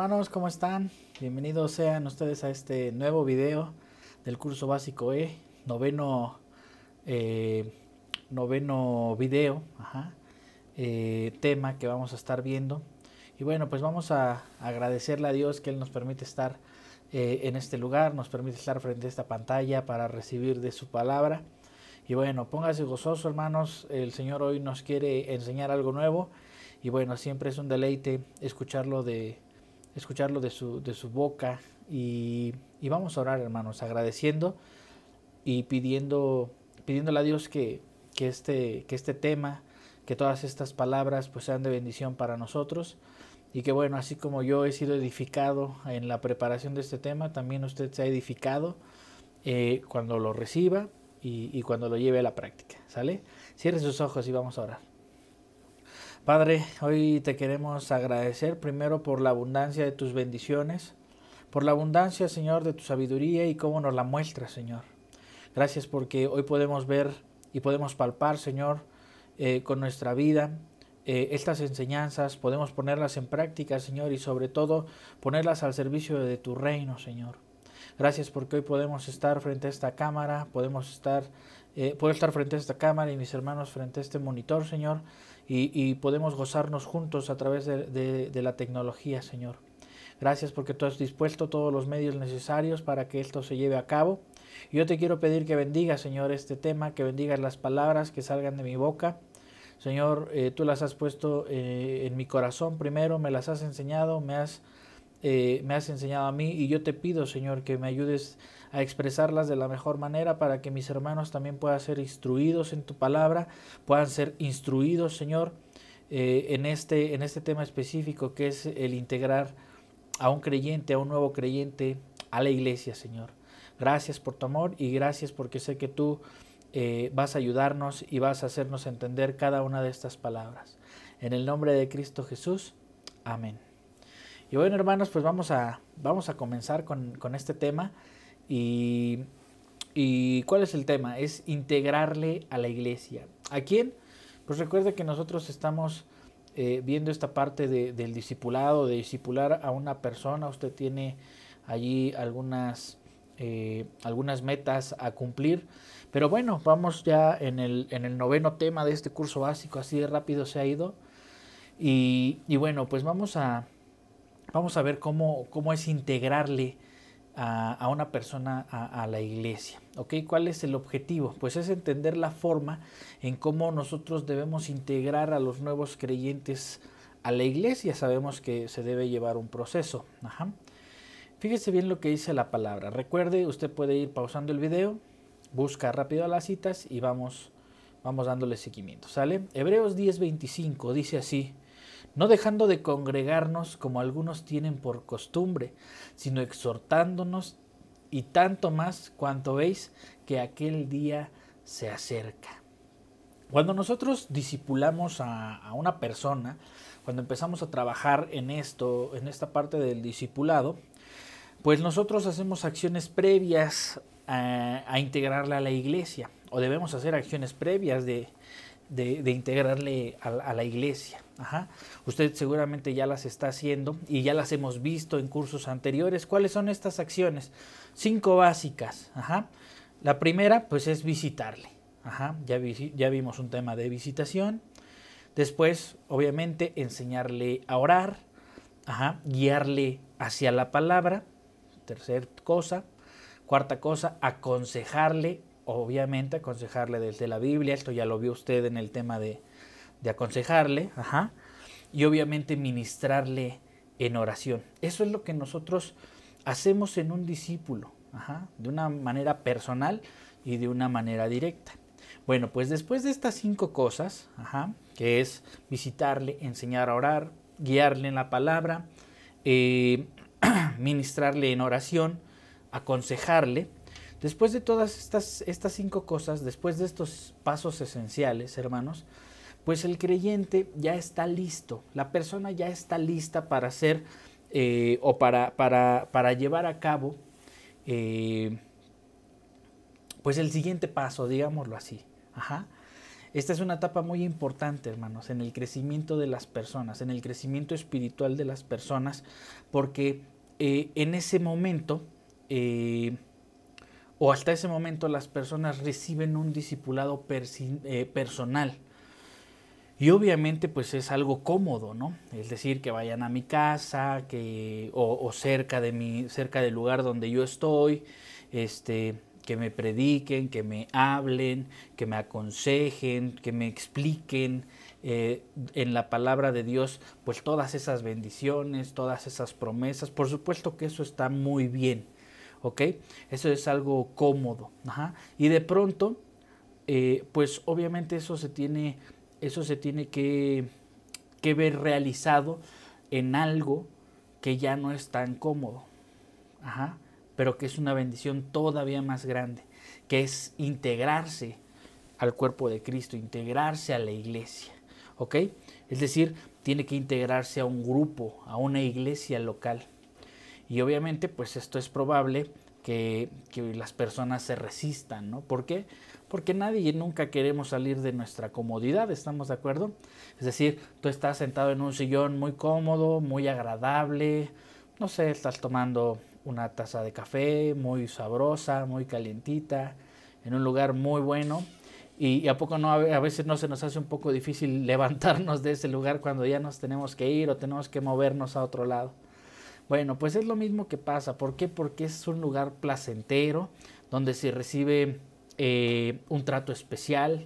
hermanos, ¿cómo están? Bienvenidos sean ustedes a este nuevo video del curso básico E, eh, noveno video, tema que vamos a estar viendo. Y bueno, pues vamos a agradecerle a Dios que Él nos permite estar en este lugar, nos permite estar frente a esta pantalla para recibir de su palabra. Y bueno, póngase gozoso, hermanos, el Señor hoy nos quiere enseñar algo nuevo. Y bueno, siempre es un deleite escucharlo de su boca. Y vamos a orar, hermanos, agradeciendo y pidiéndole a Dios que este tema, que todas estas palabras pues sean de bendición para nosotros. Y que bueno, así como yo he sido edificado en la preparación de este tema, también usted se ha edificado cuando lo reciba y cuando lo lleve a la práctica, ¿sale? Cierre sus ojos y vamos a orar. Padre, hoy te queremos agradecer primero por la abundancia de tus bendiciones, por la abundancia, Señor, de tu sabiduría y cómo nos la muestras, Señor. Gracias porque hoy podemos ver y podemos palpar, Señor, con nuestra vida estas enseñanzas, podemos ponerlas en práctica, Señor, y sobre todo ponerlas al servicio de tu reino, Señor. Gracias porque hoy podemos estar frente a esta cámara, puedo estar frente a esta cámara y mis hermanos frente a este monitor, Señor, y podemos gozarnos juntos a través de la tecnología, Señor. Gracias porque tú has dispuesto todos los medios necesarios para que esto se lleve a cabo. Yo te quiero pedir que bendigas, Señor, este tema, que bendigas las palabras que salgan de mi boca. Señor, tú las has puesto en mi corazón primero, me las has enseñado, me has enseñado a mí, y yo te pido, Señor, que me ayudes a expresarlas de la mejor manera para que mis hermanos también puedan ser instruidos en tu palabra, puedan ser instruidos, Señor, en este tema específico que es el integrar a un creyente, a un nuevo creyente, a la iglesia, Señor. Gracias por tu amor y gracias porque sé que tú vas a ayudarnos y vas a hacernos entender cada una de estas palabras. En el nombre de Cristo Jesús, amén. Y bueno, hermanos, pues vamos a comenzar con este tema. ¿Y cuál es el tema? Es integrarle a la iglesia. ¿A quién? Pues recuerde que nosotros estamos viendo esta parte del discipulado, de discipular a una persona. Usted tiene allí algunas metas a cumplir. Pero bueno, vamos ya en el noveno tema de este curso básico, así de rápido se ha ido. Y bueno, pues vamos a ver cómo es integrarle a una persona a la iglesia. ¿Ok? ¿Cuál es el objetivo? Pues es entender la forma en cómo nosotros debemos integrar a los nuevos creyentes a la iglesia. Sabemos que se debe llevar un proceso. Fíjese bien lo que dice la palabra. Recuerde, usted puede ir pausando el video, busca rápido las citas y vamos dándole seguimiento. ¿Sale? Hebreos 10:25 dice así: no dejando de congregarnos como algunos tienen por costumbre, sino exhortándonos, y tanto más cuanto veis que aquel día se acerca. Cuando nosotros discipulamos a una persona, cuando empezamos a trabajar en esta parte del discipulado, pues nosotros hacemos acciones previas a integrarle a la iglesia, o debemos hacer acciones previas de integrarle a la iglesia. Usted seguramente ya las está haciendo y ya las hemos visto en cursos anteriores. ¿Cuáles son estas acciones? 5 básicas. La primera pues es visitarle. Ya vimos un tema de visitación. Después, obviamente, enseñarle a orar, guiarle hacia la palabra. Tercer cosa. Cuarta cosa, aconsejarle. Obviamente aconsejarle desde la Biblia, esto ya lo vio usted en el tema de aconsejarle, y obviamente ministrarle en oración. Eso es lo que nosotros hacemos en un discípulo, de una manera personal y de una manera directa. Bueno, pues después de estas 5 cosas, que es visitarle, enseñar a orar, guiarle en la palabra, ministrarle en oración, aconsejarle. Después de todas estas 5 cosas, después de estos pasos esenciales, hermanos, pues el creyente ya está listo, la persona ya está lista para hacer o para llevar a cabo pues el siguiente paso, digámoslo así. Esta es una etapa muy importante, hermanos, en el crecimiento de las personas, en el crecimiento espiritual de las personas, porque en ese momento, o hasta ese momento, las personas reciben un discipulado personal. Y obviamente pues es algo cómodo, ¿no? Es decir, que vayan a mi casa, o cerca cerca del lugar donde yo estoy, que me prediquen, que me hablen, que me aconsejen, que me expliquen en la palabra de Dios, pues todas esas bendiciones, todas esas promesas. Por supuesto que eso está muy bien, ¿ok? Eso es algo cómodo, ajá. Y de pronto, pues obviamente eso se tiene que ver realizado en algo que ya no es tan cómodo, ajá, pero que es una bendición todavía más grande, que es integrarse al cuerpo de Cristo, integrarse a la iglesia, ¿ok? Es decir, tiene que integrarse a un grupo, a una iglesia local. Y obviamente, pues esto es probable que las personas se resistan, ¿no? ¿Por qué? Porque nadie nunca queremos salir de nuestra comodidad, ¿estamos de acuerdo? Es decir, tú estás sentado en un sillón muy cómodo, muy agradable, no sé, estás tomando una taza de café muy sabrosa, muy calientita, en un lugar muy bueno. Y a poco no, a veces no se nos hace un poco difícil levantarnos de ese lugar cuando ya nos tenemos que ir o tenemos que movernos a otro lado. Bueno, pues es lo mismo que pasa. ¿Por qué? Porque es un lugar placentero, donde se recibe un trato especial.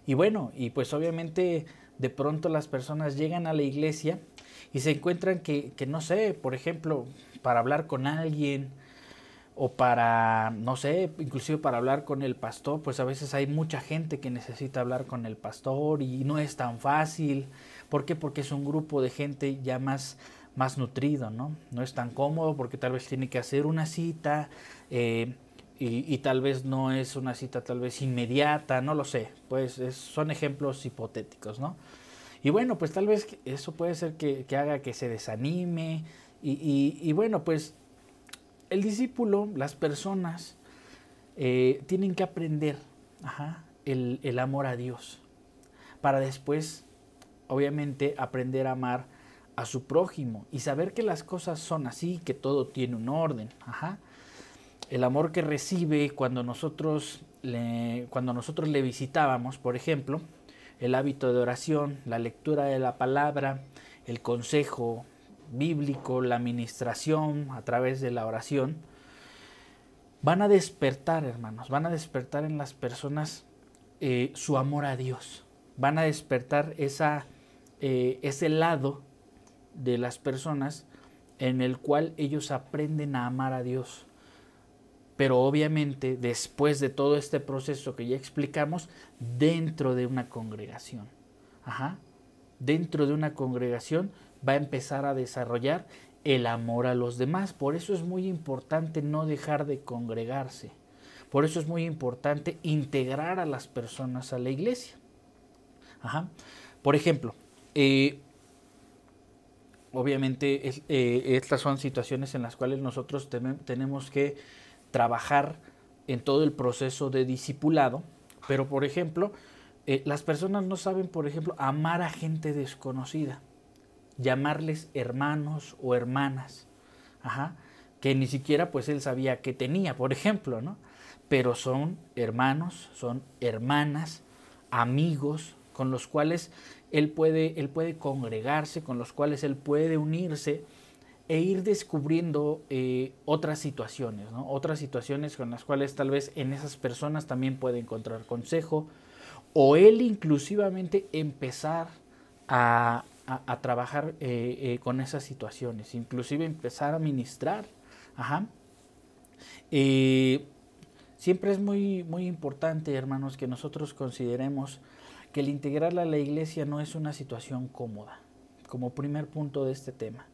Y bueno, y pues obviamente de pronto las personas llegan a la iglesia y se encuentran que no sé, por ejemplo, para hablar con alguien o para, no sé, inclusive para hablar con el pastor, pues a veces hay mucha gente que necesita hablar con el pastor y no es tan fácil. ¿Por qué? Porque es un grupo de gente ya más nutrido, ¿no? No es tan cómodo porque tal vez tiene que hacer una cita y tal vez no es una cita tal vez inmediata, no lo sé, pues son ejemplos hipotéticos, ¿no? Y bueno, pues tal vez eso puede ser que haga que se desanime y bueno, pues el discípulo, las personas, tienen que aprender, ajá, el amor a Dios para después, obviamente, aprender a amar a su prójimo y saber que las cosas son así, que todo tiene un orden, ajá. El amor que recibe cuando nosotros le visitábamos, por ejemplo, el hábito de oración, la lectura de la palabra, el consejo bíblico, la administración a través de la oración, van a despertar, hermanos, van a despertar en las personas su amor a Dios, van a despertar ese lado de las personas en el cual ellos aprenden a amar a Dios. Pero obviamente después de todo este proceso que ya explicamos, dentro de una congregación, ajá, dentro de una congregación va a empezar a desarrollar el amor a los demás. Por eso es muy importante no dejar de congregarse. Por eso es muy importante integrar a las personas a la iglesia. Ajá. Por ejemplo, obviamente estas son situaciones en las cuales nosotros tenemos que trabajar en todo el proceso de discipulado, pero por ejemplo, las personas no saben, por ejemplo, amar a gente desconocida, llamarles hermanos o hermanas, ajá, que ni siquiera pues él sabía que tenía, por ejemplo, ¿no? Pero son hermanos, son hermanas, amigos con los cuales él puede congregarse, con los cuales él puede unirse e ir descubriendo otras situaciones, ¿no? Otras situaciones con las cuales tal vez en esas personas también puede encontrar consejo o él inclusivamente empezar a trabajar con esas situaciones, inclusive empezar a ministrar. Ajá. Siempre es muy importante, hermanos, que nosotros consideremos que el integrarla a la iglesia no es una situación cómoda, como primer punto de este tema.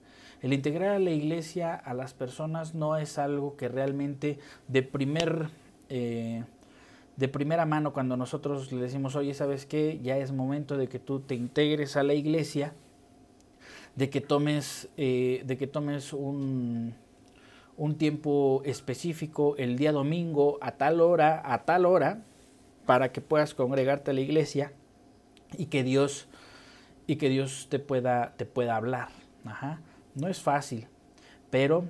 El integrar a la iglesia a las personas no es algo que realmente de primera mano, cuando nosotros le decimos, oye, ¿sabes qué? Ya es momento de que tú te integres a la iglesia, de que tomes un tiempo específico el día domingo a tal hora, para que puedas congregarte a la iglesia y que Dios te pueda hablar. Ajá. No es fácil, pero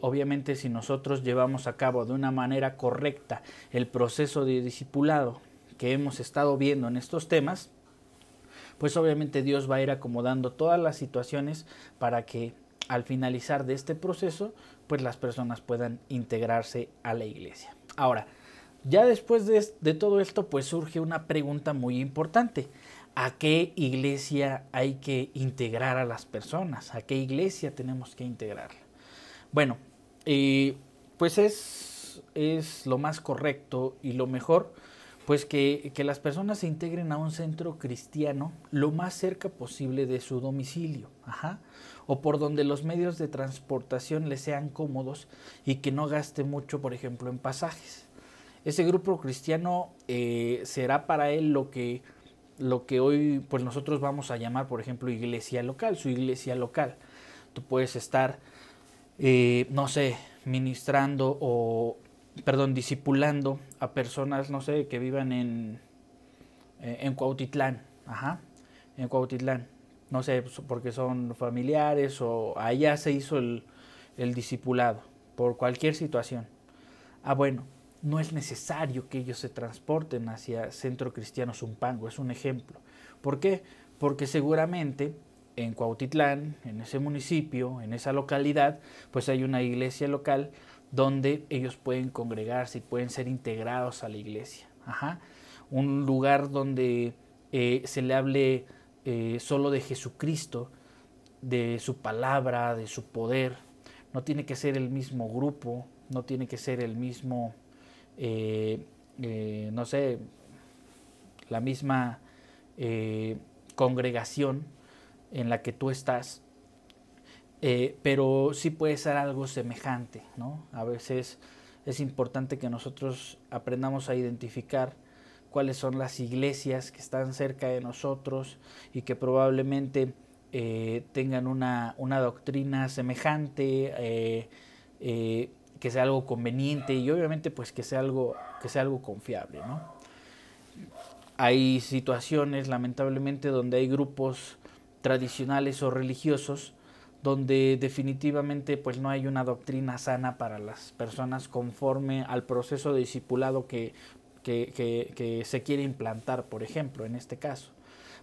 obviamente si nosotros llevamos a cabo de una manera correcta el proceso de discipulado que hemos estado viendo en estos temas, pues obviamente Dios va a ir acomodando todas las situaciones para que al finalizar de este proceso, pues las personas puedan integrarse a la iglesia. Ahora, ya después de todo esto, pues surge una pregunta muy importante. ¿A qué iglesia hay que integrar a las personas? ¿A qué iglesia tenemos que integrarla? Bueno, pues es lo más correcto y lo mejor, pues que las personas se integren a un centro cristiano lo más cerca posible de su domicilio, o por donde los medios de transportación les sean cómodos y que no gaste mucho, por ejemplo, en pasajes. Ese grupo cristiano será para él lo que hoy pues nosotros vamos a llamar, por ejemplo, iglesia local, su iglesia local. Tú puedes estar, no sé, discipulando a personas, no sé, que vivan en Cuautitlán, en Cuautitlán, no sé, porque son familiares o allá se hizo el discipulado, por cualquier situación. Bueno, no es necesario que ellos se transporten hacia Centro Cristiano Zumpango, es un ejemplo. ¿Por qué? Porque seguramente en Cuautitlán, en ese municipio, en esa localidad, pues hay una iglesia local donde ellos pueden congregarse y pueden ser integrados a la iglesia. Un lugar donde se le hable solo de Jesucristo, de su palabra, de su poder. No tiene que ser el mismo grupo, no tiene que ser el mismo, no sé, la misma congregación en la que tú estás, pero sí puede ser algo semejante, ¿no? A veces es importante que nosotros aprendamos a identificar cuáles son las iglesias que están cerca de nosotros y que probablemente tengan una doctrina semejante, que sea algo conveniente y obviamente pues que sea algo confiable, ¿no? Hay situaciones lamentablemente donde hay grupos tradicionales o religiosos donde definitivamente pues no hay una doctrina sana para las personas conforme al proceso de discipulado que se quiere implantar, por ejemplo, en este caso.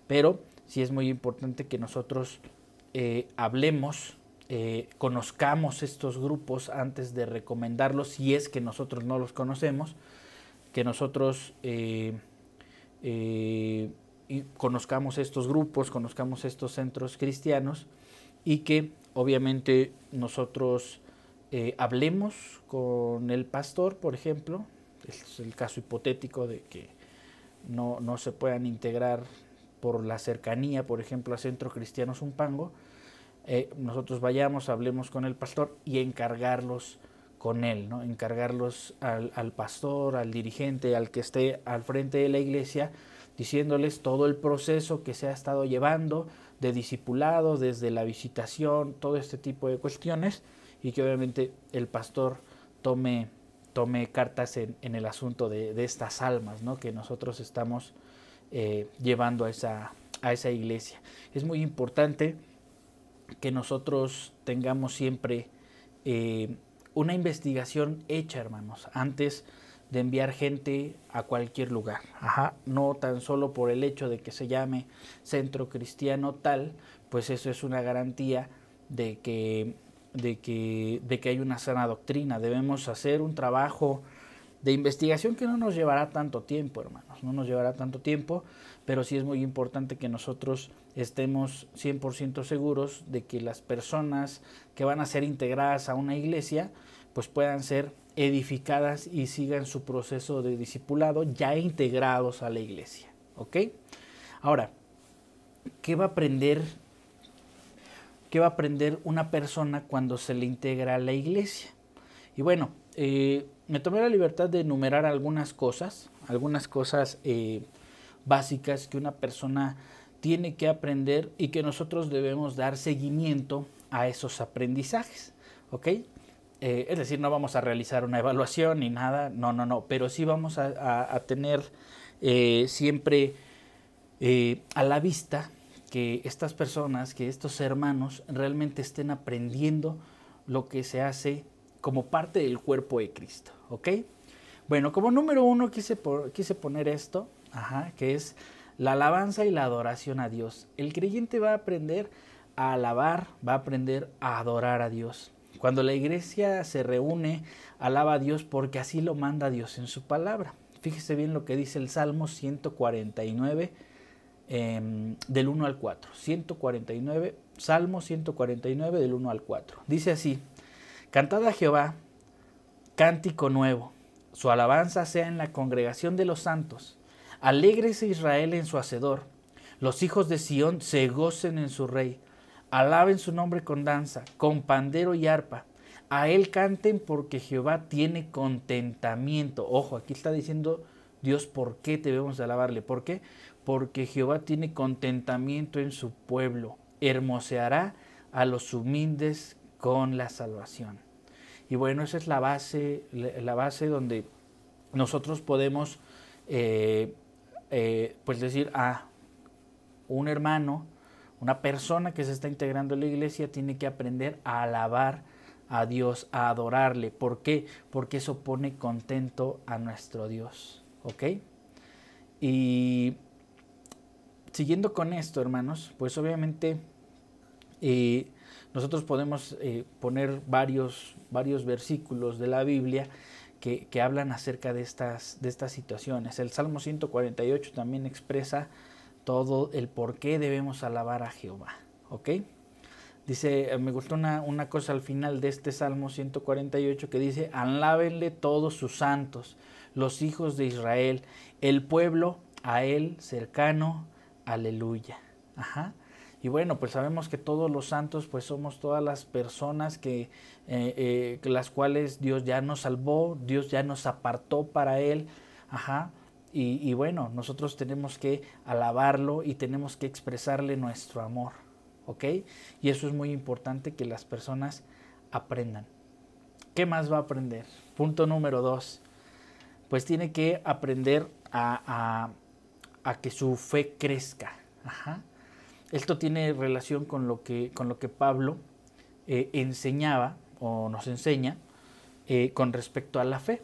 Pero sí es muy importante que nosotros hablemos, conozcamos estos grupos antes de recomendarlos, si es que nosotros no los conocemos, que nosotros conozcamos estos grupos, conozcamos estos centros cristianos y que obviamente nosotros hablemos con el pastor, por ejemplo. Es el caso hipotético de que no se puedan integrar por la cercanía, por ejemplo, a Centro Cristiano Zumpango. Nosotros vayamos, hablemos con el pastor y encargarlos con él, ¿no? Encargarlos al pastor, al dirigente, al que esté al frente de la iglesia, diciéndoles todo el proceso que se ha estado llevando de discipulado, desde la visitación, todo este tipo de cuestiones, y que obviamente el pastor tome cartas en el asunto de estas almas, ¿no? Que nosotros estamos llevando a esa iglesia. Es muy importante que nosotros tengamos siempre una investigación hecha, hermanos, antes de enviar gente a cualquier lugar. No tan solo por el hecho de que se llame Centro Cristiano tal, pues eso es una garantía de que hay una sana doctrina. Debemos hacer un trabajo de investigación que no nos llevará tanto tiempo, hermanos, no nos llevará tanto tiempo, pero sí es muy importante que nosotros estemos 100% seguros de que las personas que van a ser integradas a una iglesia pues puedan ser edificadas y sigan su proceso de discipulado ya integrados a la iglesia, ¿ok? Ahora, ¿qué va a aprender una persona cuando se le integra a la iglesia? Y bueno, me tomé la libertad de enumerar algunas cosas básicas que una persona tiene que aprender y que nosotros debemos dar seguimiento a esos aprendizajes, ¿ok? Es decir, no vamos a realizar una evaluación ni nada, no, pero sí vamos a tener siempre a la vista que estas personas, que estos hermanos realmente estén aprendiendo lo que se hace como parte del cuerpo de Cristo, ¿ok? Bueno, como número 1 quise poner esto, que es la alabanza y la adoración a Dios. El creyente va a aprender a alabar, va a aprender a adorar a Dios. Cuando la iglesia se reúne, alaba a Dios porque así lo manda Dios en su palabra. Fíjese bien lo que dice el Salmo 149, del 1 al 4. 149, Salmo 149 del 1 al 4. Dice así: cantad a Jehová cántico nuevo, su alabanza sea en la congregación de los santos. Alégrese Israel en su hacedor, los hijos de Sión se gocen en su rey. Alaben su nombre con danza, con pandero y arpa. A él canten porque Jehová tiene contentamiento. Ojo, aquí está diciendo Dios por qué debemos alabarle. ¿Por qué? Porque Jehová tiene contentamiento en su pueblo. Hermoseará a los humildes con la salvación. Y bueno, esa es la base donde nosotros podemos pues decir a un hermano, una persona que se está integrando en la iglesia tiene que aprender a alabar a Dios, a adorarle. ¿Por qué? Porque eso pone contento a nuestro Dios, ¿ok? Y siguiendo con esto, hermanos, pues obviamente nosotros podemos poner varios versículos de la Biblia que hablan acerca de estas situaciones. El Salmo 148 también expresa todo el por qué debemos alabar a Jehová, ¿ok? Dice, me gustó una cosa al final de este Salmo 148 que dice: alábenle todos sus santos, los hijos de Israel, el pueblo a él cercano, aleluya. Y bueno, pues sabemos que todos los santos pues somos todas las personas que las cuales Dios ya nos salvó, Dios ya nos apartó para él, y bueno, nosotros tenemos que alabarlo y tenemos que expresarle nuestro amor, ¿ok? Y eso es muy importante que las personas aprendan. ¿Qué más va a aprender? Punto número 2, pues tiene que aprender a que su fe crezca. Esto tiene relación con lo que Pablo enseñaba o nos enseña con respecto a la fe,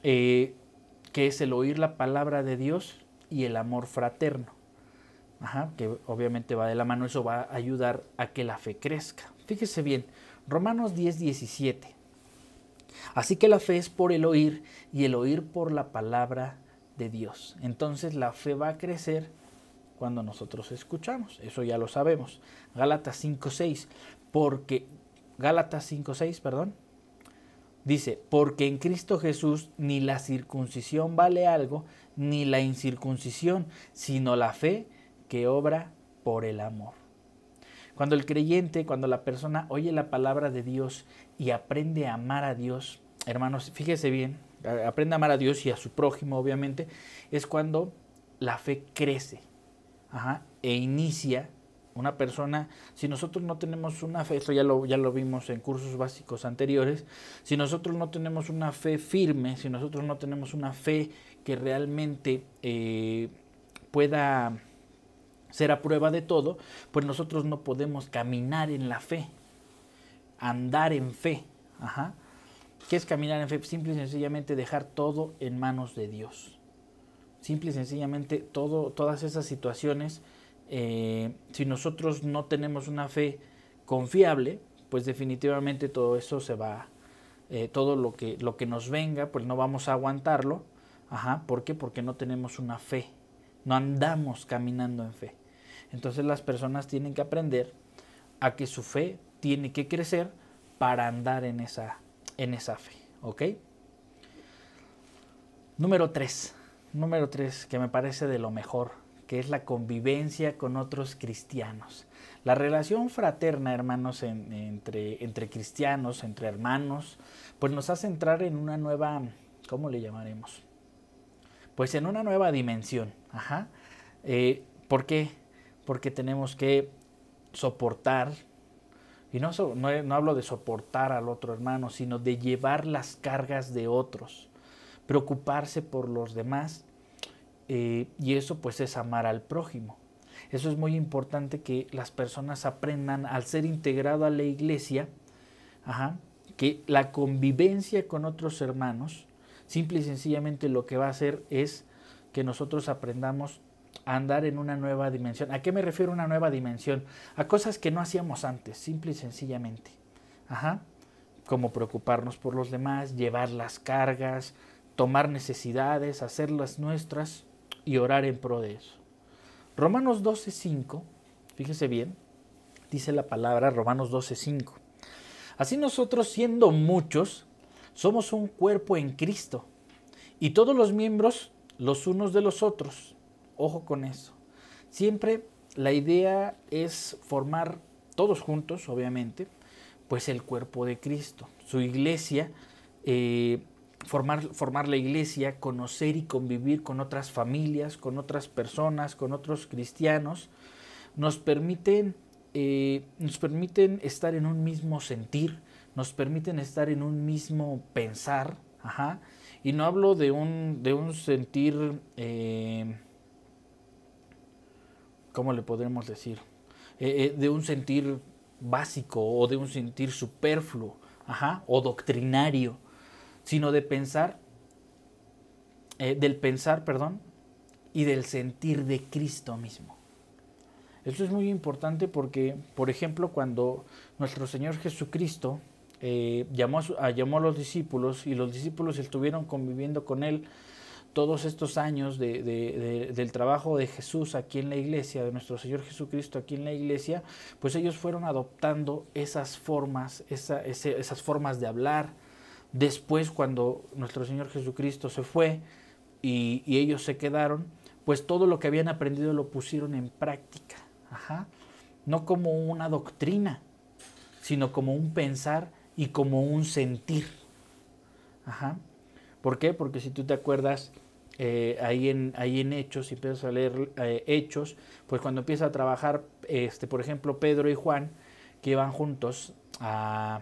que es el oír la palabra de Dios y el amor fraterno, que obviamente va de la mano. Eso va a ayudar a que la fe crezca. Fíjese bien, Romanos 10:17. Así que la fe es por el oír y el oír por la palabra de Dios. Entonces la fe va a crecer cuando nosotros escuchamos, eso ya lo sabemos. Gálatas 5:6, dice: porque en Cristo Jesús ni la circuncisión vale algo, ni la incircuncisión, sino la fe que obra por el amor. Cuando el creyente, cuando la persona oye la palabra de Dios y aprende a amar a Dios, hermanos, fíjese bien, aprende a amar a Dios y a su prójimo, obviamente, es cuando la fe crece. E inicia una persona. Si nosotros no tenemos una fe, esto ya lo vimos en cursos básicos anteriores, si nosotros no tenemos una fe firme, si nosotros no tenemos una fe que realmente pueda ser a prueba de todo, pues nosotros no podemos caminar en la fe, andar en fe. ¿Qué es caminar en fe? Simple y sencillamente dejar todo en manos de Dios. Simple y sencillamente todas esas situaciones, si nosotros no tenemos una fe confiable, pues definitivamente todo eso se va, todo lo que nos venga, pues no vamos a aguantarlo. ¿Por qué? Porque no tenemos una fe, no andamos caminando en fe. Entonces las personas tienen que aprender a que su fe tiene que crecer para andar en esa fe, ¿ok? Número 3, que me parece de lo mejor, que es la convivencia con otros cristianos. La relación fraterna, hermanos, entre cristianos, entre hermanos, pues nos hace entrar en una nueva, ¿cómo le llamaremos? Pues en una nueva dimensión. ¿Por qué? Porque tenemos que soportar Y no hablo de soportar al otro hermano, sino de llevar las cargas de otros, preocuparse por los demás, y eso pues es amar al prójimo. Eso es muy importante que las personas aprendan al ser integrado a la iglesia, que la convivencia con otros hermanos, simple y sencillamente lo que va a hacer es que nosotros aprendamos a andar en una nueva dimensión. ¿A qué me refiero a una nueva dimensión? A cosas que no hacíamos antes, simple y sencillamente. Como preocuparnos por los demás, llevar las cargas, tomar necesidades, hacerlas nuestras y orar en pro de eso. Romanos 12:5, fíjese bien, dice la palabra Romanos 12:5. Así nosotros, siendo muchos, somos un cuerpo en Cristo, y todos los miembros los unos de los otros. Ojo con eso. Siempre la idea es formar todos juntos, obviamente, pues el cuerpo de Cristo, su iglesia, formar la iglesia, conocer y convivir con otras familias, con otras personas, con otros cristianos, nos permiten estar en un mismo sentir, nos permiten estar en un mismo pensar, y no hablo de un sentir, ¿cómo le podremos decir? De un sentir básico o de un sentir superfluo, o doctrinario, sino de pensar, del pensar, y del sentir de Cristo mismo. Esto es muy importante porque, por ejemplo, cuando nuestro Señor Jesucristo llamó a los discípulos, y los discípulos estuvieron conviviendo con Él todos estos años del trabajo de Jesús aquí en la iglesia, de nuestro Señor Jesucristo aquí en la iglesia, pues ellos fueron adoptando esas formas, esas formas de hablar. Después, cuando nuestro Señor Jesucristo se fue y ellos se quedaron, pues todo lo que habían aprendido lo pusieron en práctica. No como una doctrina, sino como un pensar y como un sentir. ¿Por qué? Porque si tú te acuerdas, ahí en Hechos, si empiezas a leer Hechos, pues cuando empieza a trabajar, por ejemplo, Pedro y Juan, que iban juntos a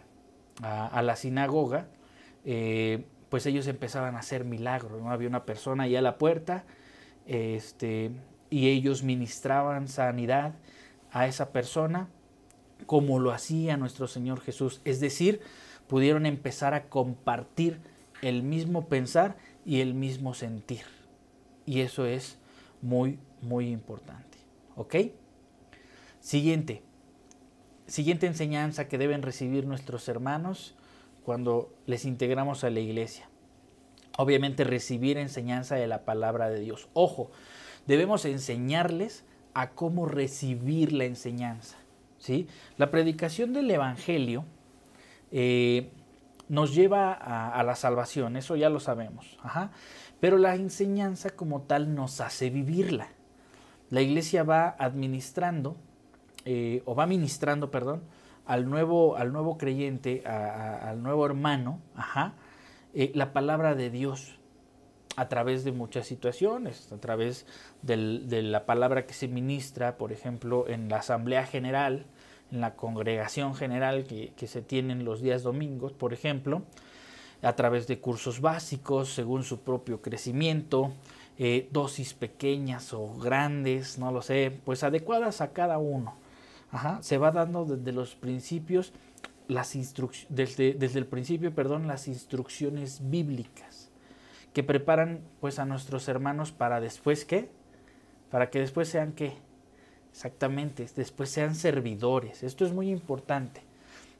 la sinagoga, pues ellos empezaban a hacer milagros, ¿no? Había una persona ahí a la puerta, y ellos ministraban sanidad a esa persona como lo hacía nuestro Señor Jesús. Es decir, pudieron empezar a compartir el mismo pensar y el mismo sentir. Y eso es muy, muy importante. ¿Ok? Siguiente enseñanza que deben recibir nuestros hermanos cuando les integramos a la iglesia. Obviamente recibir enseñanza de la palabra de Dios. Ojo, debemos enseñarles a cómo recibir la enseñanza, ¿sí? La predicación del evangelio nos lleva a la salvación, eso ya lo sabemos, pero la enseñanza como tal nos hace vivirla. La iglesia va administrando, va ministrando, al nuevo creyente, al nuevo hermano, la palabra de Dios a través de muchas situaciones, a través de la palabra que se ministra, por ejemplo, en la asamblea general, en la congregación general que se tienen los días domingos, por ejemplo, a través de cursos básicos, según su propio crecimiento, dosis pequeñas o grandes, no lo sé, pues adecuadas a cada uno. Se va dando desde los principios, desde el principio, las instrucciones bíblicas que preparan pues a nuestros hermanos para después ¿qué? Para que después sean ¿qué? Exactamente, después sean servidores. Esto es muy importante,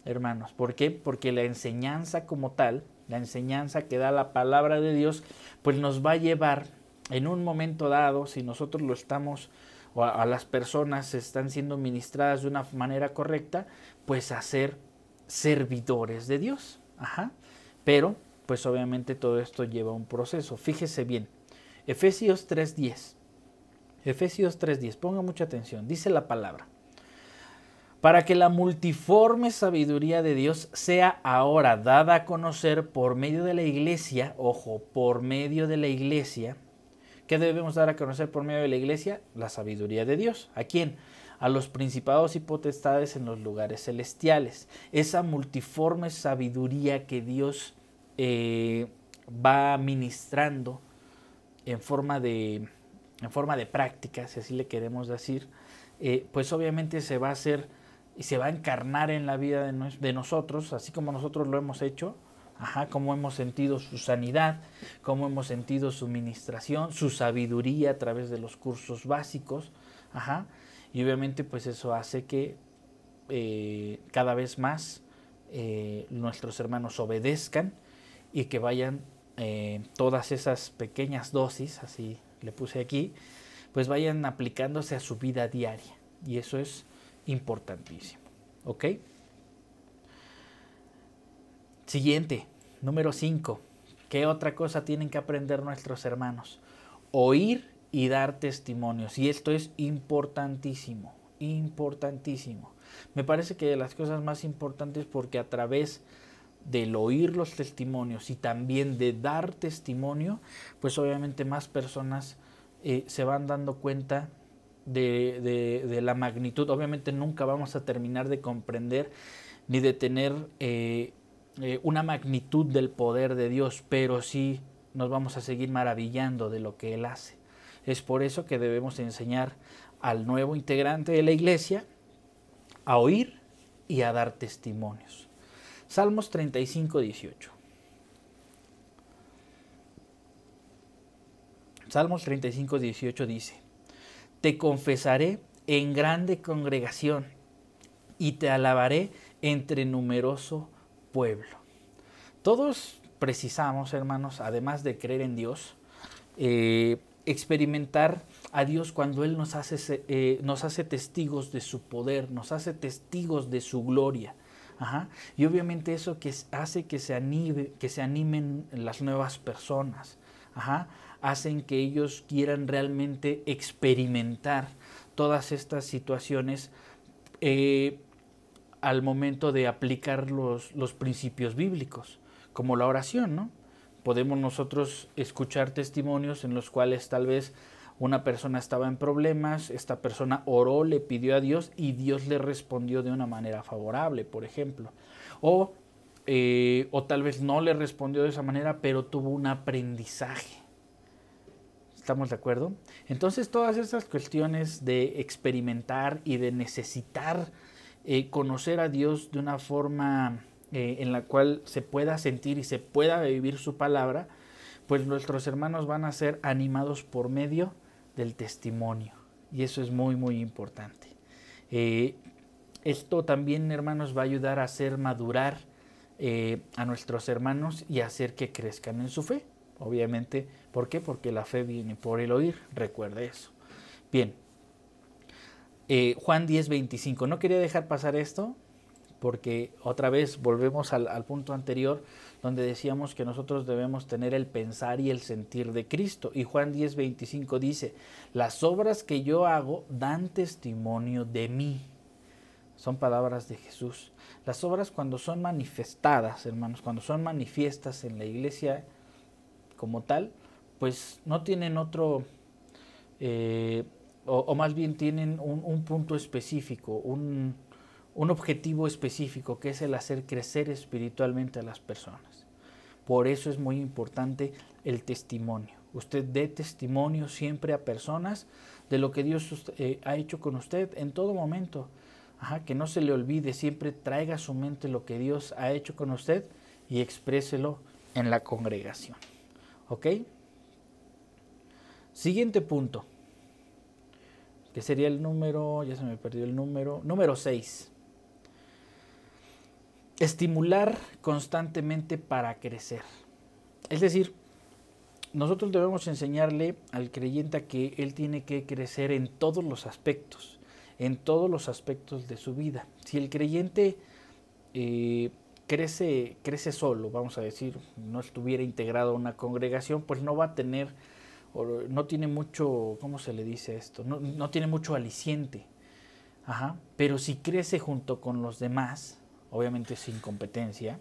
hermanos. ¿Por qué? Porque la enseñanza como tal, la enseñanza que da la palabra de Dios, pues nos va a llevar en un momento dado, si nosotros lo estamos, o a las personas están siendo ministradas de una manera correcta, pues a ser servidores de Dios. Pero, pues obviamente todo esto lleva un proceso. Fíjese bien, Efesios 3:10. Efesios 3:10, ponga mucha atención, dice la palabra: para que la multiforme sabiduría de Dios sea ahora dada a conocer por medio de la iglesia, ojo, por medio de la iglesia. ¿Qué debemos dar a conocer por medio de la iglesia? La sabiduría de Dios. ¿A quién? a los principados y potestades en los lugares celestiales. Esa multiforme sabiduría que Dios va ministrando en forma de práctica, si así le queremos decir, pues obviamente se va a hacer y se va a encarnar en la vida de nosotros, así como nosotros lo hemos hecho. Cómo hemos sentido su sanidad, cómo hemos sentido su ministración, su sabiduría a través de los cursos básicos. Y obviamente pues eso hace que cada vez más nuestros hermanos obedezcan y que vayan todas esas pequeñas dosis, así le puse aquí, pues vayan aplicándose a su vida diaria. Y eso es importantísimo. ¿Ok? Siguiente, número 5. ¿Qué otra cosa tienen que aprender nuestros hermanos? Oír y dar testimonios. Y esto es importantísimo, importantísimo. Me parece que de las cosas más importantes, porque a través del oír los testimonios y también de dar testimonio, pues obviamente más personas se van dando cuenta de la magnitud. Obviamente nunca vamos a terminar de comprender ni de tener una magnitud del poder de Dios, pero sí nos vamos a seguir maravillando de lo que Él hace. Es por eso que debemos enseñar al nuevo integrante de la iglesia a oír y a dar testimonios. Salmos 35, 18. Salmos 35, 18 dice: te confesaré en grande congregación y te alabaré entre numeroso pueblo. Todos precisamos, hermanos, además de creer en Dios, experimentar a Dios cuando Él nos hace testigos de su poder, nos hace testigos de su gloria. Y obviamente eso que hace que se animen las nuevas personas. Hacen que ellos quieran realmente experimentar todas estas situaciones al momento de aplicar los principios bíblicos, como la oración, ¿no? Podemos nosotros escuchar testimonios en los cuales tal vez una persona estaba en problemas, esta persona oró, le pidió a Dios y Dios le respondió de una manera favorable, por ejemplo. O tal vez no le respondió de esa manera, pero tuvo un aprendizaje. ¿Estamos de acuerdo? Entonces todas esas cuestiones de experimentar y de necesitar conocer a Dios de una forma en la cual se pueda sentir y se pueda vivir su palabra, pues nuestros hermanos van a ser animados por medio del testimonio. Y eso es muy, muy importante. Esto también, hermanos, va a ayudar a hacer madurar a nuestros hermanos y a hacer que crezcan en su fe. Obviamente, ¿por qué? Porque la fe viene por el oír, recuerde eso. Bien, Juan 10, 25. No quería dejar pasar esto porque otra vez volvemos al punto anterior donde decíamos que nosotros debemos tener el pensar y el sentir de Cristo. Y Juan 10, 25 dice: las obras que yo hago dan testimonio de mí. Son palabras de Jesús. Las obras, cuando son manifestadas, hermanos, cuando son manifiestas en la iglesia como tal, pues no tienen otro, o más bien tienen un punto específico, un objetivo específico, que es el hacer crecer espiritualmente a las personas. Por eso es muy importante el testimonio. Usted dé testimonio siempre a personas de lo que Dios ha hecho con usted en todo momento. Que no se le olvide, siempre traiga a su mente lo que Dios ha hecho con usted y expréselo en la congregación. ¿Ok? Siguiente punto, que sería el número, ya se me perdió el número 6. Estimular constantemente para crecer. Es decir, nosotros debemos enseñarle al creyente a que él tiene que crecer en todos los aspectos de su vida. Si el creyente crece solo, vamos a decir, no estuviera integrado a una congregación, pues no va a tener, no tiene mucho, ¿cómo se le dice esto? No tiene mucho aliciente. Pero si crece junto con los demás, obviamente sin competencia,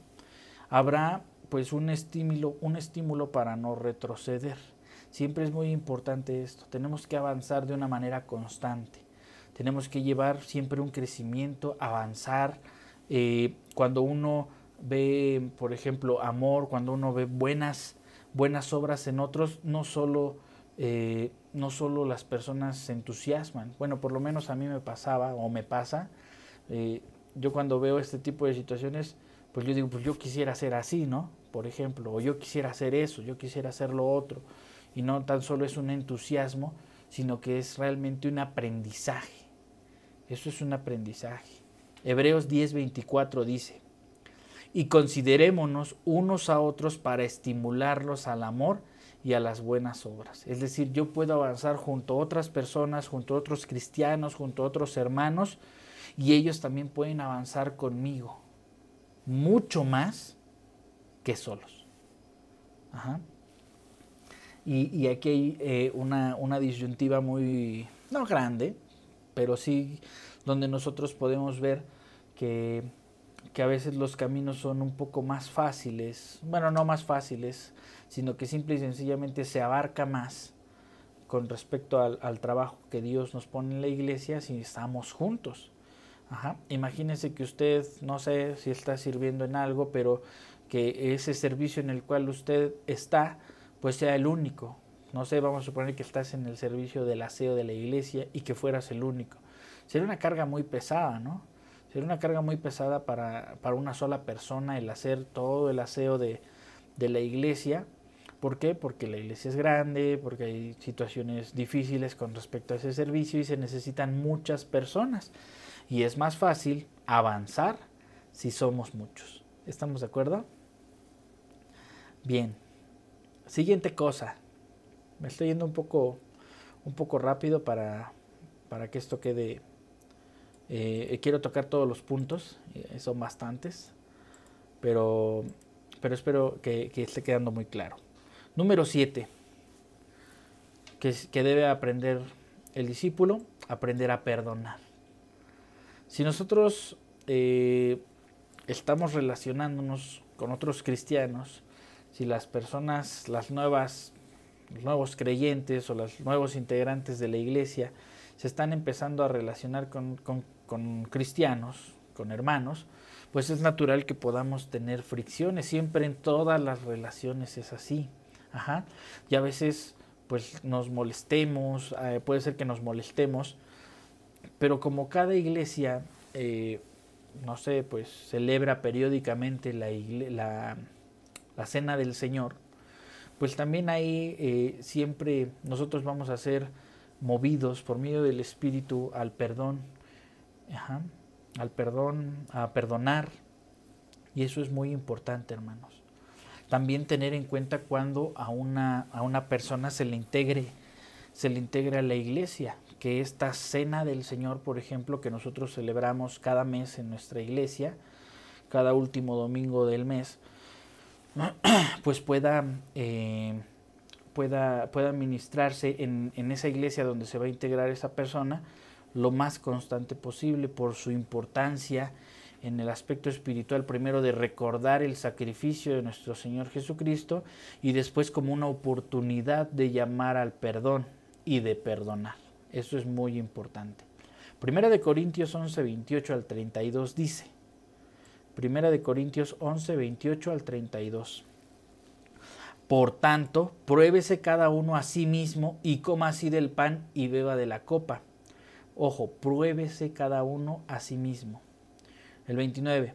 habrá pues un estímulo para no retroceder. Siempre es muy importante esto. Tenemos que avanzar de una manera constante. tenemos que llevar siempre un crecimiento, avanzar. Cuando uno ve, por ejemplo, amor, cuando uno ve buenas obras en otros, no solo las personas se entusiasman. Bueno, por lo menos a mí me pasaba o me pasa. Yo cuando veo este tipo de situaciones, pues yo digo, pues yo quisiera ser así, ¿no? Por ejemplo, o yo quisiera hacer eso, yo quisiera hacer lo otro. Y no tan solo es un entusiasmo, sino que es realmente un aprendizaje. Eso es un aprendizaje. Hebreos 10:24 dice: y considerémonos unos a otros para estimularlos al amor y a las buenas obras. Es decir, yo puedo avanzar junto a otras personas, junto a otros cristianos, junto a otros hermanos, y ellos también pueden avanzar conmigo, mucho más que solos. Ajá. Y aquí hay una disyuntiva muy, no grande, pero sí donde nosotros podemos ver que a veces los caminos son un poco más fáciles, bueno, no más fáciles, sino que simple y sencillamente se abarca más con respecto al trabajo que Dios nos pone en la iglesia si estamos juntos. Ajá. Imagínese que usted, no sé si está sirviendo en algo, pero que ese servicio en el cual usted está, pues sea el único. No sé, vamos a suponer que estás en el servicio del aseo de la iglesia y que fueras el único. Sería una carga muy pesada, ¿no? Sería una carga muy pesada para una sola persona el hacer todo el aseo de la iglesia. ¿Por qué? Porque la iglesia es grande, porque hay situaciones difíciles con respecto a ese servicio y se necesitan muchas personas. Y es más fácil avanzar si somos muchos. ¿Estamos de acuerdo? Bien. Siguiente cosa. Me estoy yendo un poco rápido para que esto quede. Quiero tocar todos los puntos, son bastantes, pero espero que esté quedando muy claro. Número 7, que debe aprender el discípulo, aprender a perdonar. Si nosotros estamos relacionándonos con otros cristianos, si las personas, los nuevos creyentes o los nuevos integrantes de la iglesia se están empezando a relacionar con cristianos, con hermanos, pues es natural que podamos tener fricciones. Siempre en todas las relaciones es así. Ajá. Y a veces pues nos molestemos, puede ser que nos molestemos, pero como cada iglesia, no sé, pues celebra periódicamente la cena del Señor, pues también ahí siempre nosotros vamos a ser movidos por medio del Espíritu al perdón, ajá, al perdón, a perdonar, y eso es muy importante, hermanos. También tener en cuenta cuando a una persona se le integre a la iglesia, que esta cena del Señor, por ejemplo, que nosotros celebramos cada mes en nuestra iglesia, cada último domingo del mes, pues pueda ministrarse en esa iglesia donde se va a integrar esa persona lo más constante posible, por su importancia en el aspecto espiritual, primero de recordar el sacrificio de nuestro Señor Jesucristo y después como una oportunidad de llamar al perdón y de perdonar. Eso es muy importante. Primera de Corintios 11, 28 al 32 dice, Primera de Corintios 11, 28 al 32. Por tanto, pruébese cada uno a sí mismo y coma así del pan y beba de la copa. Ojo, pruébese cada uno a sí mismo. El 29.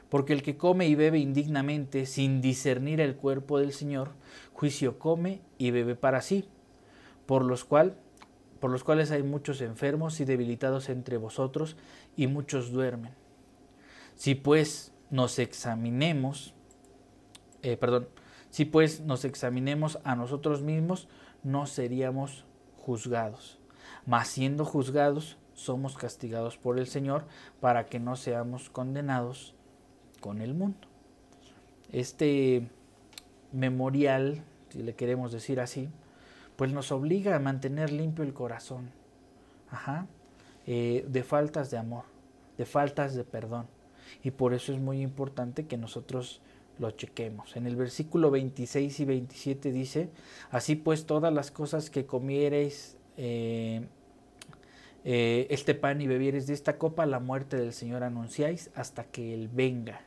Porque el que come y bebe indignamente, sin discernir el cuerpo del Señor, juicio come y bebe para sí, por los cuales hay muchos enfermos y debilitados entre vosotros, y muchos duermen. Si pues nos examinemos a nosotros mismos, no seríamos juzgados. Mas siendo juzgados, somos castigados por el Señor para que no seamos condenados con el mundo. Este memorial, si le queremos decir así, pues nos obliga a mantener limpio el corazón, de faltas de amor, de faltas de perdón. Y por eso es muy importante que nosotros lo chequemos. En el versículo 26 y 27 dice, así pues todas las cosas que comiereis este pan y bebieres de esta copa, la muerte del Señor anunciáis hasta que Él venga.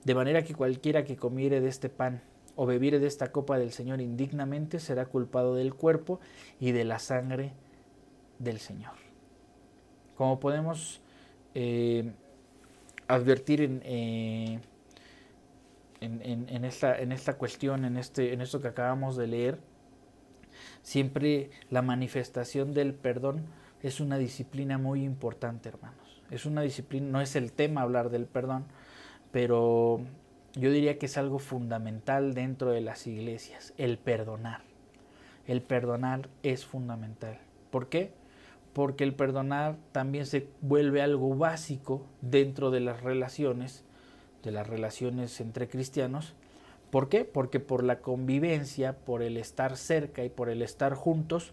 De manera que cualquiera que comiere de este pan o bebiere de esta copa del Señor indignamente será culpado del cuerpo y de la sangre del Señor. Como podemos advertir en esta cuestión, en esto que acabamos de leer, siempre la manifestación del perdón es una disciplina muy importante, hermanos. Es una disciplina, no es el tema hablar del perdón, pero yo diría que es algo fundamental dentro de las iglesias, el perdonar. El perdonar es fundamental. ¿Por qué? Porque el perdonar también se vuelve algo básico dentro de las relaciones entre cristianos. ¿Por qué? Porque por la convivencia, por el estar cerca y por el estar juntos,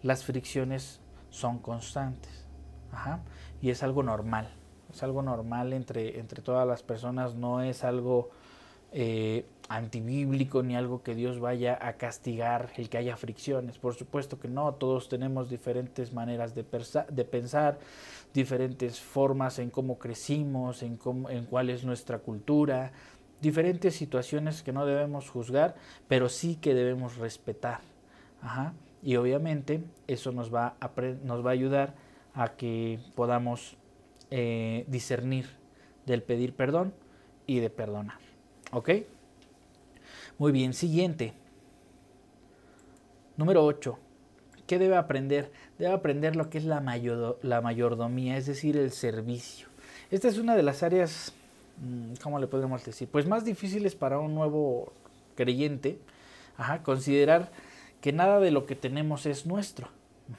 las fricciones son constantes. Ajá. Y es algo normal. Es algo normal entre todas las personas, no es algo antibíblico ni algo que Dios vaya a castigar el que haya fricciones. Por supuesto que no, todos tenemos diferentes maneras de pensar, diferentes formas en cómo crecimos, en cuál es nuestra cultura, diferentes situaciones que no debemos juzgar, pero sí que debemos respetar. Ajá. Y obviamente eso nos va a ayudar a que podamos discernir del pedir perdón y de perdonar. ¿Ok? Muy bien, siguiente. Número 8. ¿Qué debe aprender? Debe aprender lo que es la mayordomía, es decir, el servicio. Esta es una de las áreas, ¿cómo le podemos decir? Pues más difíciles para un nuevo creyente. Ajá, considerar que nada de lo que tenemos es nuestro.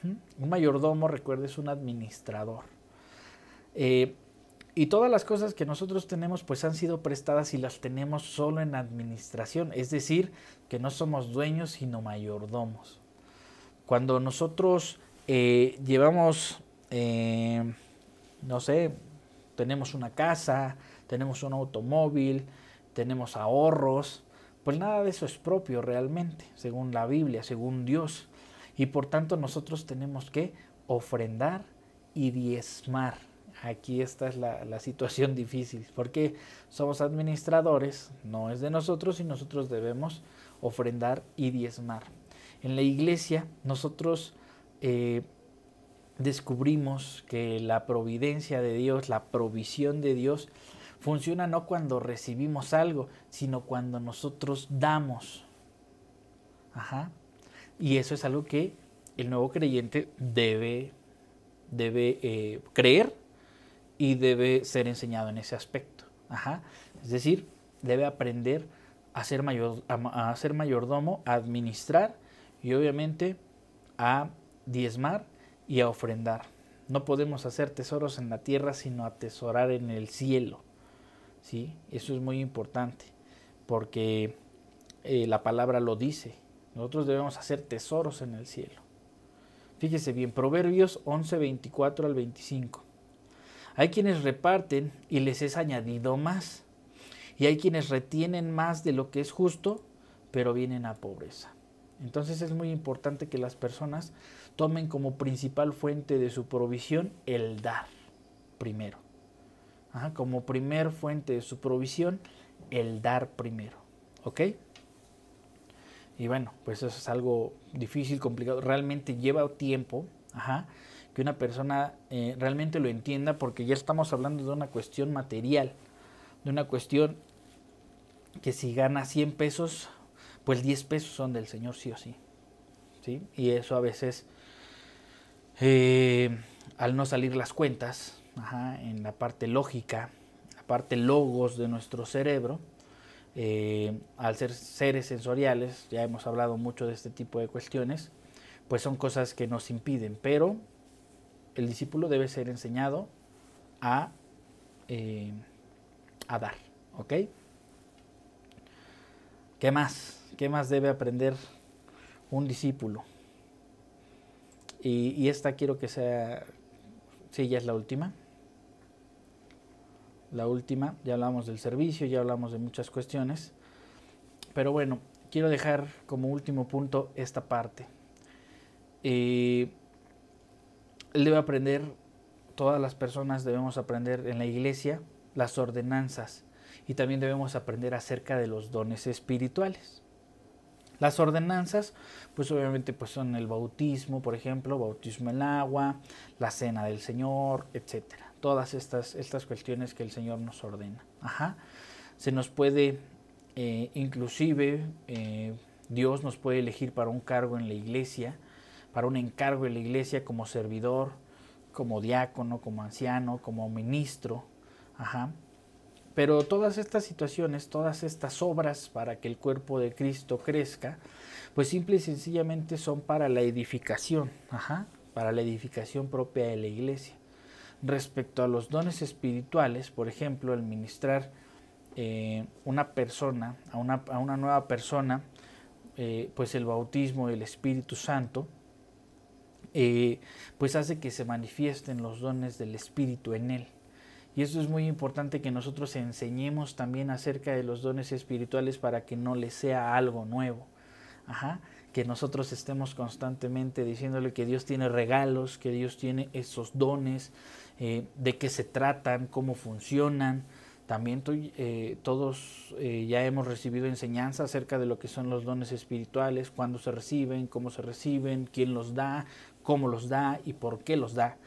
Un mayordomo, recuerde, es un administrador. Y todas las cosas que nosotros tenemos pues han sido prestadas y las tenemos solo en administración, es decir, que no somos dueños sino mayordomos. Cuando nosotros llevamos, no sé, tenemos una casa, tenemos un automóvil, tenemos ahorros, pues nada de eso es propio realmente, según la Biblia, según Dios. Y por tanto nosotros tenemos que ofrendar y diezmar. Aquí esta es la situación difícil, porque somos administradores, no es de nosotros y nosotros debemos ofrendar y diezmar. En la iglesia nosotros descubrimos que la providencia de Dios, la provisión de Dios, funciona no cuando recibimos algo, sino cuando nosotros damos. Ajá. Y eso es algo que el nuevo creyente debe creer y debe ser enseñado en ese aspecto. Ajá. Es decir, debe aprender a ser mayordomo, a administrar y obviamente a diezmar y a ofrendar. No podemos hacer tesoros en la tierra, sino atesorar en el cielo. ¿Sí? Eso es muy importante, porque la palabra lo dice. Nosotros debemos hacer tesoros en el cielo. Fíjese bien, Proverbios 11, 24 al 25. Hay quienes reparten y les es añadido más, y hay quienes retienen más de lo que es justo, pero vienen a pobreza. Entonces es muy importante que las personas tomen como principal fuente de su provisión el dar primero. Ajá, como primer fuente de su provisión, el dar primero. ¿Ok? Y bueno, pues eso es algo difícil, complicado. Realmente lleva tiempo, que una persona realmente lo entienda, porque ya estamos hablando de una cuestión material, de una cuestión que si gana 100 pesos, pues 10 pesos son del Señor sí o sí. ¿Sí? Y eso a veces, al no salir las cuentas, en la parte lógica, la parte logos de nuestro cerebro, al ser seres sensoriales, ya hemos hablado mucho de este tipo de cuestiones, pues son cosas que nos impiden, pero el discípulo debe ser enseñado a dar, ¿ok? ¿Qué más? ¿Qué más debe aprender un discípulo? Y esta quiero que sea, sí, ya es la última. La última, ya hablamos del servicio, ya hablamos de muchas cuestiones, pero bueno, quiero dejar como último punto esta parte. él debe aprender, todas las personas debemos aprender en la iglesia las ordenanzas y también debemos aprender acerca de los dones espirituales. Las ordenanzas, pues obviamente pues son el bautismo, por ejemplo, bautismo en agua, la cena del Señor, etcétera. Todas estas cuestiones que el Señor nos ordena. Se nos puede, inclusive, Dios nos puede elegir para un cargo en la iglesia, para un encargo en la iglesia como servidor, como diácono, como anciano, como ministro. Pero todas estas situaciones, todas estas obras para que el cuerpo de Cristo crezca, pues simple y sencillamente son para la edificación, para la edificación propia de la iglesia. Respecto a los dones espirituales, por ejemplo, el ministrar una persona, a una nueva persona, pues el bautismo del Espíritu Santo, pues hace que se manifiesten los dones del Espíritu en él. Y eso es muy importante, que nosotros enseñemos también acerca de los dones espirituales para que no les sea algo nuevo. Que nosotros estemos constantemente diciéndole que Dios tiene regalos, que Dios tiene esos dones, de qué se tratan, cómo funcionan. También todos ya hemos recibido enseñanza acerca de lo que son los dones espirituales, cuándo se reciben, cómo se reciben, quién los da, cómo los da y por qué los da.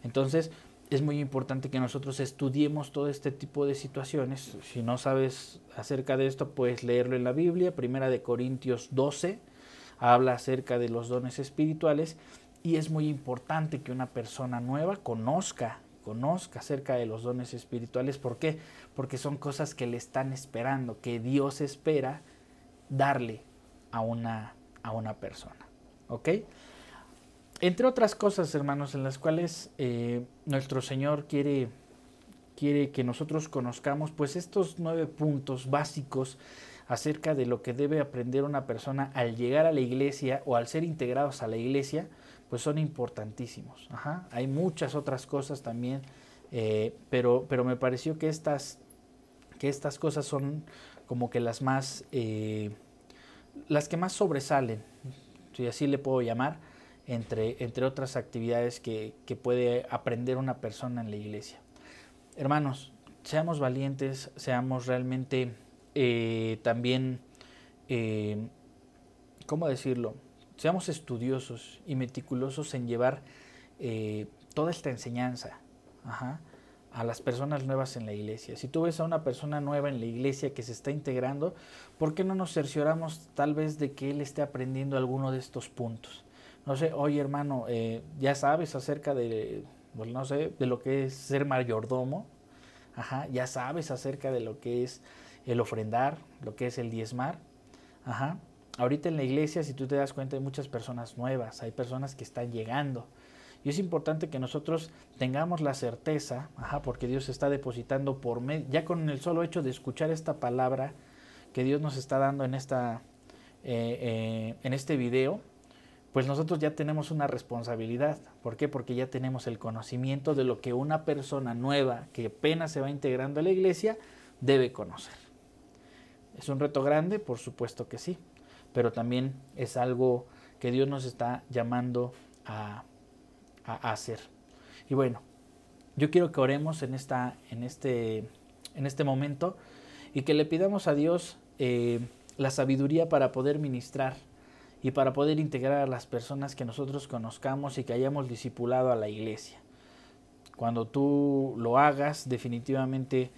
Entonces, es muy importante que nosotros estudiemos todo este tipo de situaciones. Si no sabes acerca de esto, puedes leerlo en la Biblia. 1 Corintios 12 habla acerca de los dones espirituales, y es muy importante que una persona nueva conozca acerca de los dones espirituales. ¿Por qué? Porque son cosas que le están esperando, que Dios espera darle a una persona. ¿Ok? Entre otras cosas, hermanos, en las cuales nuestro Señor quiere que nosotros conozcamos, pues estos 9 puntos básicos acerca de lo que debe aprender una persona al llegar a la iglesia o al ser integrados a la iglesia, pues son importantísimos. Hay muchas otras cosas también, pero me pareció que estas cosas son como que las que más sobresalen, si así le puedo llamar, entre otras actividades que puede aprender una persona en la iglesia. Hermanos, seamos valientes, seamos realmente también, ¿cómo decirlo? Seamos estudiosos y meticulosos en llevar toda esta enseñanza a las personas nuevas en la iglesia. Si tú ves a una persona nueva en la iglesia que se está integrando, ¿por qué no nos cercioramos tal vez de que él esté aprendiendo alguno de estos puntos? No sé, oye hermano, ya sabes acerca de, pues no sé, de lo que es ser mayordomo. Ya sabes acerca de lo que es el ofrendar, lo que es el diezmar. Ahorita en la iglesia, si tú te das cuenta, hay muchas personas nuevas, hay personas que están llegando. Y es importante que nosotros tengamos la certeza, porque Dios está depositando por medio, ya con el solo hecho de escuchar esta palabra que Dios nos está dando en este video, pues nosotros ya tenemos una responsabilidad. ¿Por qué? Porque ya tenemos el conocimiento de lo que una persona nueva que apenas se va integrando a la iglesia debe conocer. ¿Es un reto grande? Por supuesto que sí, pero también es algo que Dios nos está llamando a hacer. Y bueno, yo quiero que oremos en este momento y que le pidamos a Dios la sabiduría para poder ministrar y para poder integrar a las personas que nosotros conozcamos y que hayamos discipulado a la iglesia. Cuando tú lo hagas, definitivamente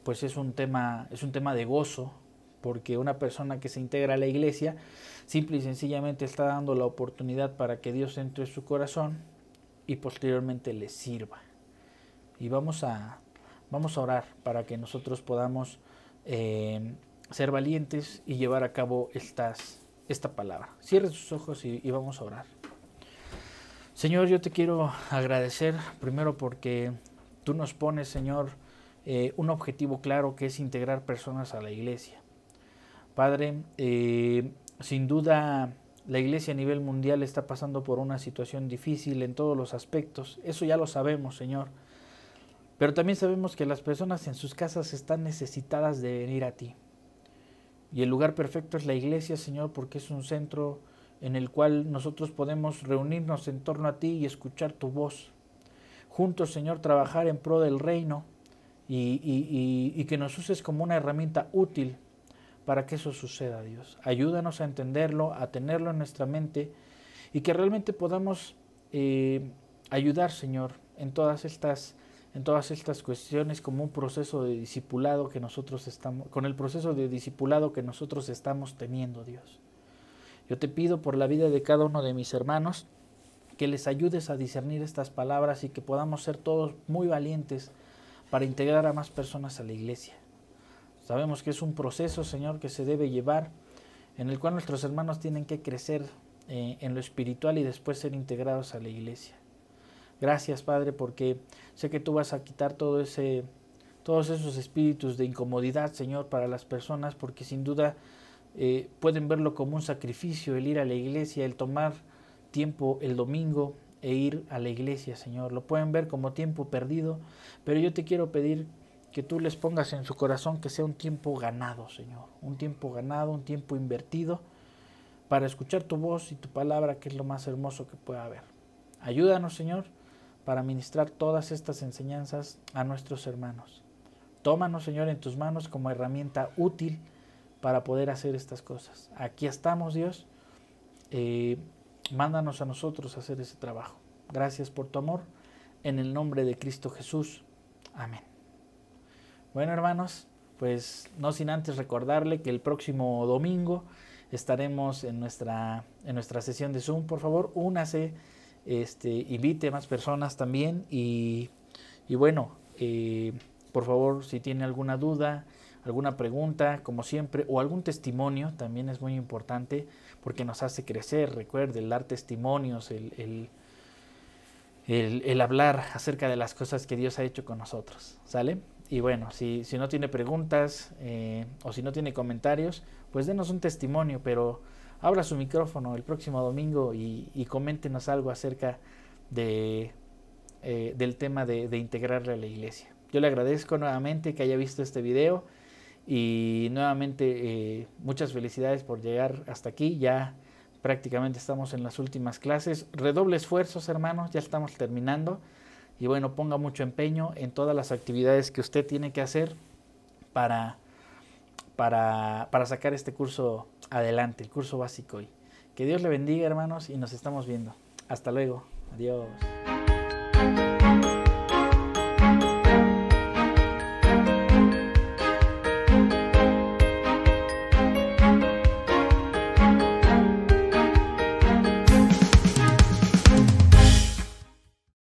pues es un tema de gozo, porque una persona que se integra a la iglesia simple y sencillamente está dando la oportunidad para que Dios entre en su corazón y posteriormente le sirva. Y vamos a orar para que nosotros podamos ser valientes y llevar a cabo esta palabra. Cierre sus ojos y vamos a orar. Señor, yo te quiero agradecer primero porque tú nos pones, Señor, un objetivo claro, que es integrar personas a la iglesia. Padre, sin duda la iglesia a nivel mundial está pasando por una situación difícil en todos los aspectos. Eso ya lo sabemos, Señor. Pero también sabemos que las personas en sus casas están necesitadas de venir a ti. Y el lugar perfecto es la iglesia, Señor, porque es un centro en el cual nosotros podemos reunirnos en torno a ti y escuchar tu voz. Juntos, Señor, trabajar en pro del reino y que nos uses como una herramienta útil para que eso suceda, Dios. Ayúdanos a entenderlo, a tenerlo en nuestra mente y que realmente podamos ayudar, Señor, en todas estas cuestiones como un proceso de discipulado que nosotros estamos, con el proceso de discipulado que nosotros estamos teniendo, Dios. Yo te pido por la vida de cada uno de mis hermanos que les ayudes a discernir estas palabras y que podamos ser todos muy valientes para integrar a más personas a la iglesia. Sabemos que es un proceso, Señor, que se debe llevar, en el cual nuestros hermanos tienen que crecer en lo espiritual y después ser integrados a la iglesia. Gracias, Padre, porque sé que tú vas a quitar todos esos espíritus de incomodidad, Señor, para las personas, porque sin duda pueden verlo como un sacrificio el ir a la iglesia, el tomar tiempo el domingo e ir a la iglesia, Señor. Lo pueden ver como tiempo perdido, pero yo te quiero pedir que tú les pongas en su corazón que sea un tiempo ganado, Señor. Un tiempo ganado, un tiempo invertido para escuchar tu voz y tu palabra, que es lo más hermoso que pueda haber. Ayúdanos, Señor, para ministrar todas estas enseñanzas a nuestros hermanos. Tómanos, Señor, en tus manos como herramienta útil para poder hacer estas cosas. Aquí estamos, Dios. Mándanos a nosotros a hacer ese trabajo. Gracias por tu amor. En el nombre de Cristo Jesús. Amén. Bueno, hermanos, pues no sin antes recordarle que el próximo domingo estaremos en nuestra sesión de Zoom. Por favor, únase, invite más personas también y bueno, por favor, si tiene alguna duda, alguna pregunta, como siempre, o algún testimonio, también es muy importante porque nos hace crecer. Recuerde, el dar testimonios, el hablar acerca de las cosas que Dios ha hecho con nosotros, ¿sale? Y bueno, si no tiene preguntas o si no tiene comentarios, pues denos un testimonio, pero abra su micrófono el próximo domingo y coméntenos algo acerca del tema de integrarle a la iglesia. Yo le agradezco nuevamente que haya visto este video y nuevamente muchas felicidades por llegar hasta aquí. Ya prácticamente estamos en las últimas clases. Redoble esfuerzos, hermanos, ya estamos terminando. Y bueno, ponga mucho empeño en todas las actividades que usted tiene que hacer para sacar este curso adelante, el curso básico hoy. Que Dios le bendiga, hermanos, y nos estamos viendo. Hasta luego. Adiós.